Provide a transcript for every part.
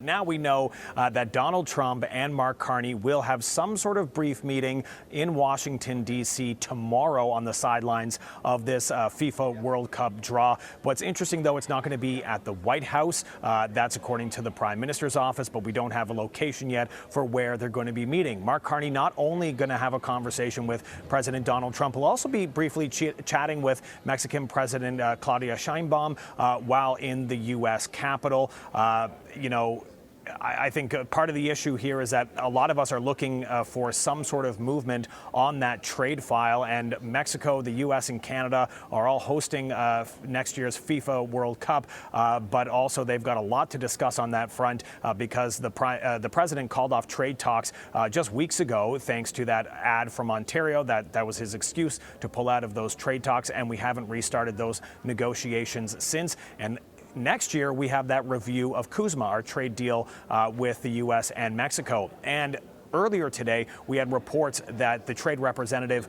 now we know that Donald Trump and Mark Carney will have some sort of brief meeting in Washington, D.C. tomorrow on the sidelines of this FIFA World Cup draw. What's interesting, though, it's not going to be at the White House. That's according to the Prime Minister's office, but we don't have a location yet for where they're going to be meeting. Mark Carney not only going to have a conversation with President Donald Trump, will also be briefly chatting with Mexican President Claudia Sheinbaum while in the U.S. Capitol. I think part of the issue here is that a lot of us are looking for some sort of movement on that trade file, and Mexico, the U.S. and Canada are all hosting next year's FIFA World Cup, but also they've got a lot to discuss on that front because the president called off trade talks just weeks ago thanks to that ad from Ontario. That was his excuse to pull out of those trade talks, and we haven't restarted those negotiations since. And next year, we have that review of CUSMA, our trade deal with the U.S. and Mexico. And earlier today, we had reports that the trade representative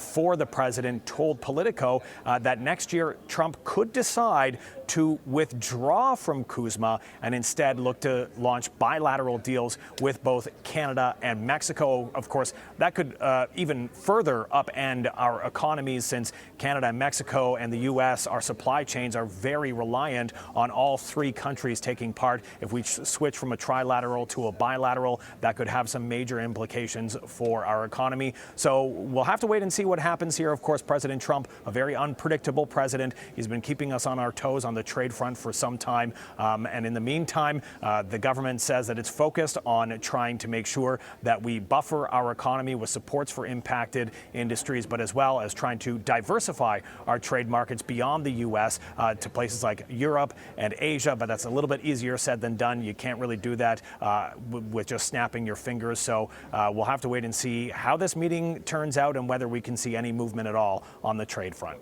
for the president told Politico that next year Trump could decide to withdraw from CUSMA and instead look to launch bilateral deals with both Canada and Mexico. Of course, that could even further upend our economies, since Canada and Mexico and the U.S., our supply chains are very reliant on all three countries taking part. If we switch from a trilateral to a bilateral, that could have some major implications for our economy. So we'll have to wait and see what happens here. Of course, President Trump, a very unpredictable president. He's been keeping us on our toes on the trade front for some time. And in the meantime, the government says that it's focused on trying to make sure that we buffer our economy with supports for impacted industries, but as well as trying to diversify our trade markets beyond the U.S. To places like Europe and Asia. But that's a little bit easier said than done. You can't really do that with just snapping your fingers. So we'll have to wait and see how this meeting turns out and whether we can see any movement at all on the trade front.